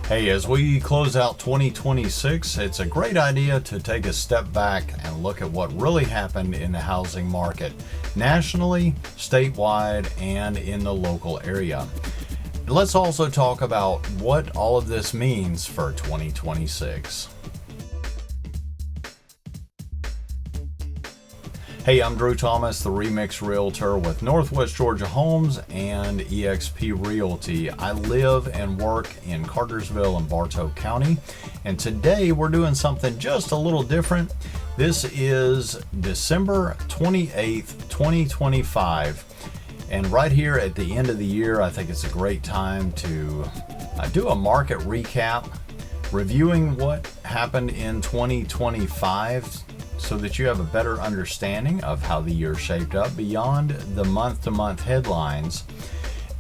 Hey, as we close out 2026, it's a great idea to take a step back and look at what really happened in the housing market, nationally, statewide, and in the local area. Let's also talk about what all of this means for 2026. Hey, I'm Drew Thomas, the Remix Realtor with Northwest Georgia Homes and eXp Realty. I live and work in Cartersville and Bartow County, and today we're doing something just a little different. This is December 28th, 2025, and right here at the end of the year, I think it's a great time to do a market recap, reviewing what happened in 2025, so that you have a better understanding of how the year shaped up beyond the month-to-month headlines,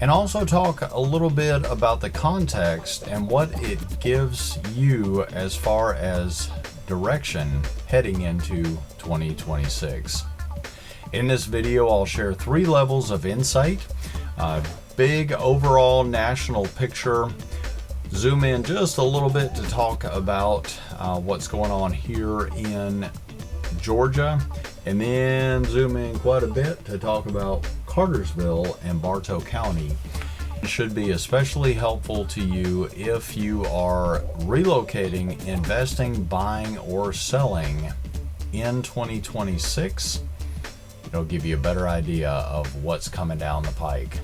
and also talk a little bit about the context and what it gives you as far as direction heading into 2026. In this video, I'll share 3 levels of insight, big overall national picture, zoom in just a little bit to talk about what's going on here in Georgia, and then zoom in quite a bit to talk about Cartersville and Bartow County. It should be especially helpful to you if you are relocating, investing, buying, or selling in 2026. It'll give you a better idea of what's coming down the pike.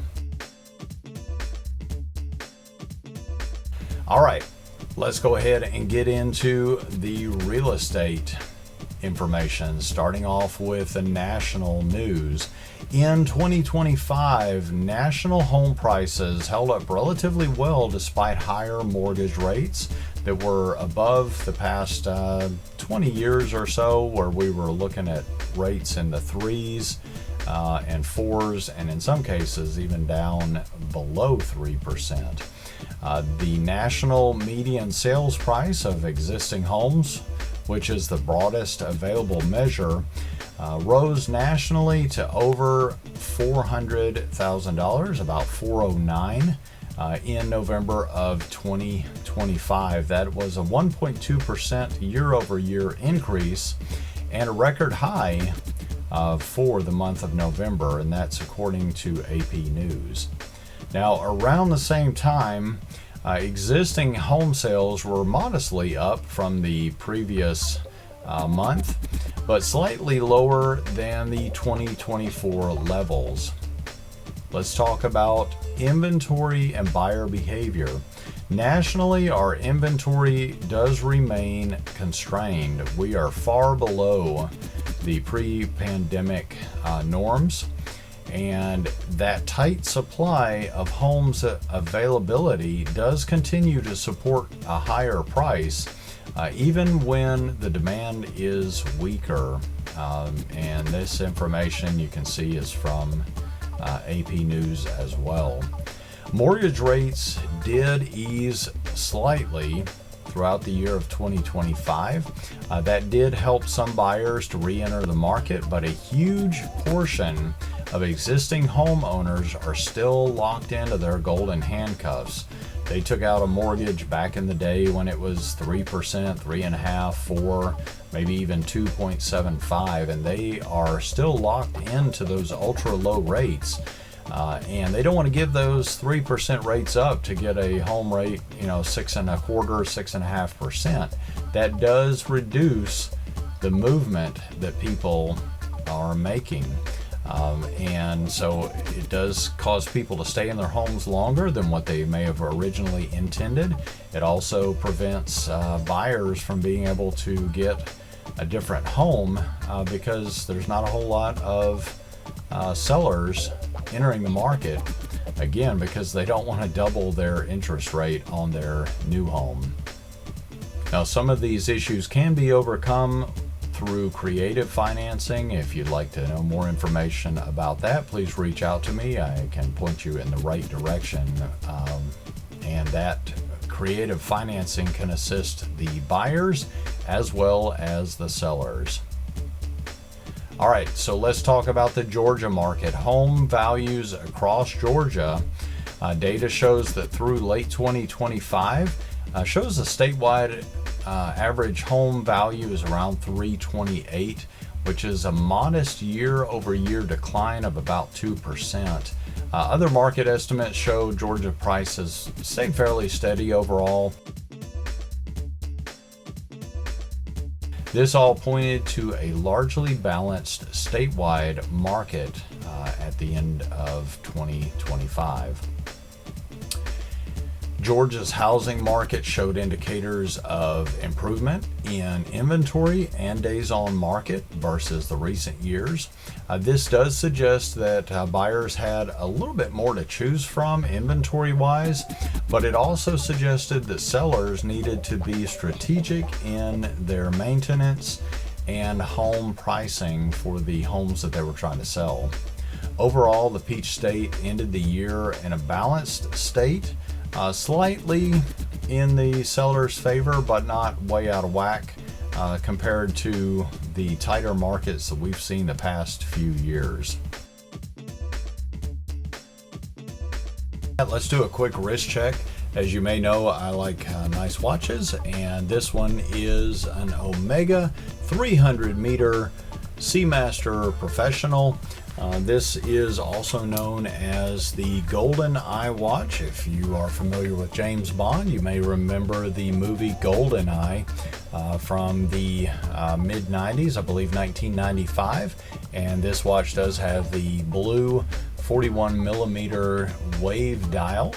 All right, let's go ahead and get into the real estate information, starting off with the national news. In 2025, national home prices held up relatively well despite higher mortgage rates that were above the past 20 years or so, where we were looking at rates in the 3s and 4s, and in some cases even down below 3%. The national median sales price of existing homes, which is the broadest available measure, rose nationally to over $400,000, about $409,000 in November of 2025. That was a 1.2% year-over-year increase and a record high for the month of November, and that's according to AP News. Now, around the same time, existing home sales were modestly up from the previous month, but slightly lower than the 2024 levels. Let's talk about inventory and buyer behavior. Nationally, our inventory does remain constrained. We are far below the pre-pandemic norms. And that tight supply of homes availability does continue to support a higher price, even when the demand is weaker. And this information you can see is from AP News as well. Mortgage rates did ease slightly throughout the year of 2025. That did help some buyers to re-enter the market, but a huge portion of existing homeowners are still locked into their golden handcuffs. They took out a mortgage back in the day when it was 3%, 3.5%, 4%, maybe even 2.75%, and they are still locked into those ultra low rates. And they don't want to give those 3% rates up to get a home rate, 6.25%, 6.5%. That does reduce the movement that people are making. And so it does cause people to stay in their homes longer than what they may have originally intended. It also prevents buyers from being able to get a different home because there's not a whole lot of sellers entering the market, again, because they don't want to double their interest rate on their new home. Now, some of these issues can be overcome through creative financing. If you'd like to know more information about that, please reach out to me. I can point you in the right direction. And that creative financing can assist the buyers as well as the sellers. All right, so let's talk about the Georgia market. Home values across Georgia. Data shows that through late 2025, shows the statewide average home value is around 328, which is a modest year-over-year decline of about 2%. Other market estimates show Georgia prices stayed fairly steady overall. This all pointed to a largely balanced statewide market at the end of 2025. Georgia's housing market showed indicators of improvement in inventory and days on market versus the recent years. This does suggest that buyers had a little bit more to choose from inventory-wise, but it also suggested that sellers needed to be strategic in their maintenance and home pricing for the homes that they were trying to sell. Overall, the Peach State ended the year in a balanced state, slightly in the seller's favor, but not way out of whack compared to the tighter markets that we've seen the past few years. Let's do a quick wrist check. As you may know, I like nice watches, and this one is an Omega 300 meter Seamaster Professional. This is also known as the Golden Eye watch. If you are familiar with James Bond, you may remember the movie Golden Eye from the mid-90s, I believe 1995. And this watch does have the blue 41 millimeter wave dial.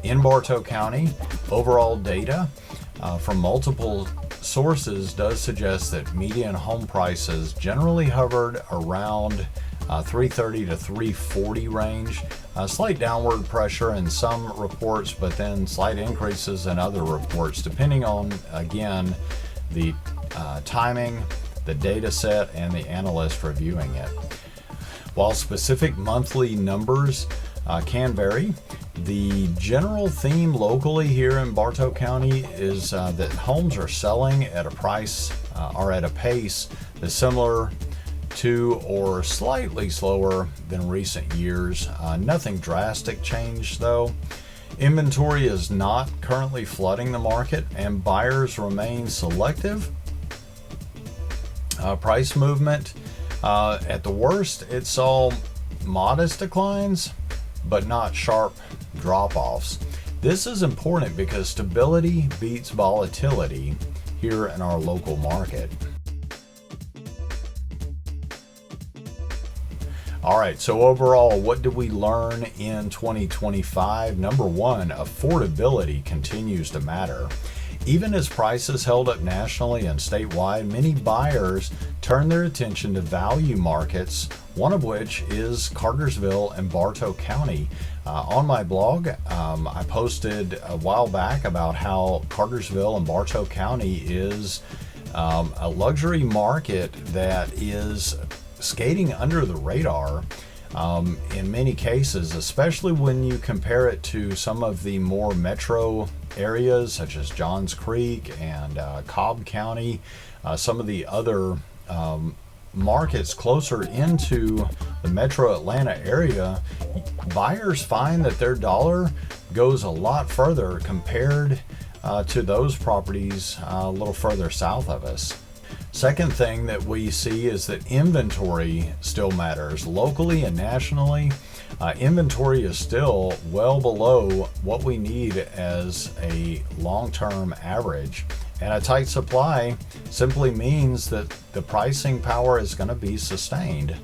In Bartow County, overall data from multiple sources does suggest that median home prices generally hovered around 330 to 340 range. Slight downward pressure in some reports, but then slight increases in other reports, depending on, again, the timing, the data set, and the analyst reviewing it. While specific monthly numbers can vary, the general theme locally here in Bartow County is that homes are selling at a price or at a pace that's similar to or slightly slower than recent years. Nothing drastic changed though. Inventory is not currently flooding the market, and buyers remain selective. Price movement, at the worst, it saw modest declines, but not sharp drop-offs. This is important because stability beats volatility here in our local market. All right, so overall, what did we learn in 2025? Number one, affordability continues to matter. Even as prices held up nationally and statewide, many buyers turn their attention to value markets, one of which is Cartersville and Bartow County. On my blog, I posted a while back about how Cartersville and Bartow County is a luxury market that is skating under the radar in many cases, especially when you compare it to some of the more metro areas such as Johns Creek and Cobb County, some of the other markets closer into the metro Atlanta area. Buyers find that their dollar goes a lot further compared to those properties a little further south of us. Second thing that we see is that inventory still matters. Locally and nationally, inventory is still well below what we need as a long-term average. And a tight supply simply means that the pricing power is going to be sustained.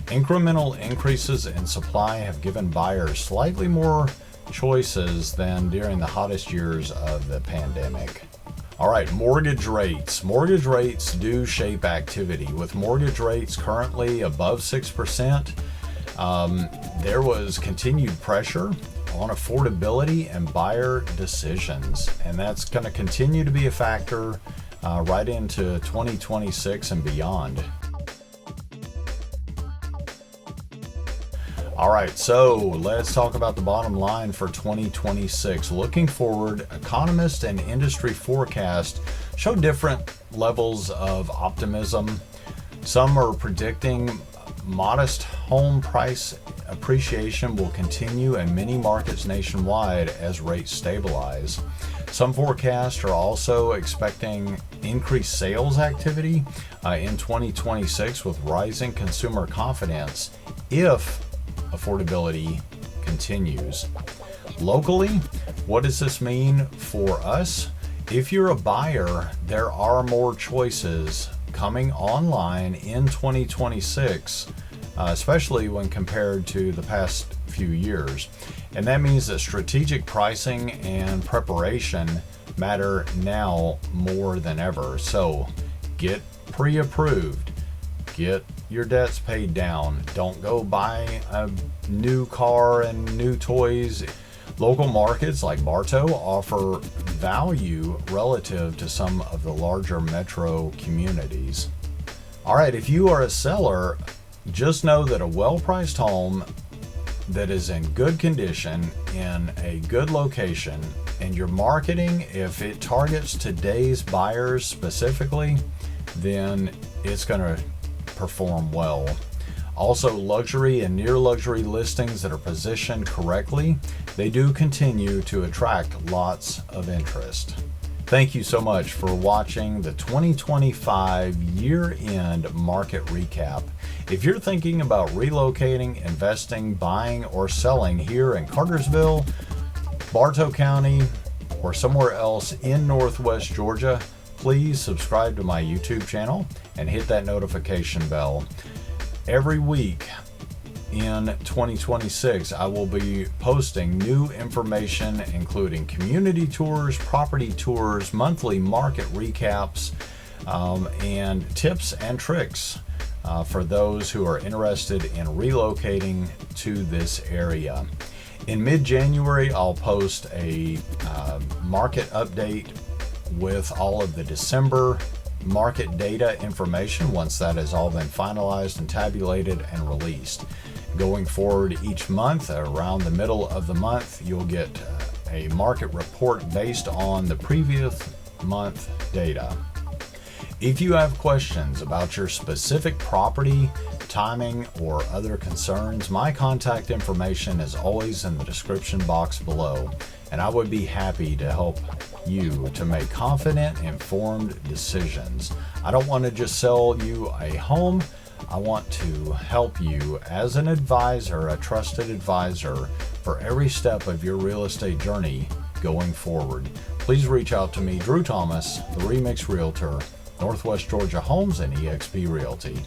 Incremental increases in supply have given buyers slightly more choices than during the hottest years of the pandemic. All right, mortgage rates. Mortgage rates do shape activity. With mortgage rates currently above 6%, there was continued pressure on affordability and buyer decisions, and that's going to continue to be a factor right into 2026 and beyond. All right, so let's talk about the bottom line for 2026. Looking forward, economists and industry forecasts show different levels of optimism. Some are predicting modest home price appreciation will continue in many markets nationwide as rates stabilize. Some forecasts are also expecting increased sales activity in 2026 with rising consumer confidence if affordability continues. Locally, what does this mean for us? If you're a buyer, there are more choices coming online in 2026, especially when compared to the past few years. And that means that strategic pricing and preparation matter now more than ever. So get pre-approved, get your debts paid down. Don't go buy a new car and new toys. Local markets like Bartow offer value relative to some of the larger metro communities. All right, if you are a seller, just know that a well-priced home that is in good condition, in a good location, and your marketing, if it targets today's buyers specifically, then it's going to perform well. Also, luxury and near luxury listings that are positioned correctly, they do continue to attract lots of interest. Thank you so much for watching the 2025 year-end market recap. If you're thinking about relocating, investing, buying, or selling here in Cartersville, Bartow County, or somewhere else in Northwest Georgia, please subscribe to my YouTube channel and hit that notification bell. Every week in 2026, I will be posting new information, including community tours, property tours, monthly market recaps, and tips and tricks for those who are interested in relocating to this area. In mid-January, I'll post a market update with all of the December market data information once that has all been finalized and tabulated and released. Going forward each month, around the middle of the month, you'll get a market report based on the previous month data. If you have questions about your specific property, timing, or other concerns, my contact information is always in the description box below, and I would be happy to help you to make confident, informed decisions. I don't want to just sell you a home. I want to help you as an advisor, a trusted advisor, for every step of your real estate journey going forward. Please reach out to me, Drew Thomas, the Remix Realtor, Northwest Georgia Homes and eXp Realty.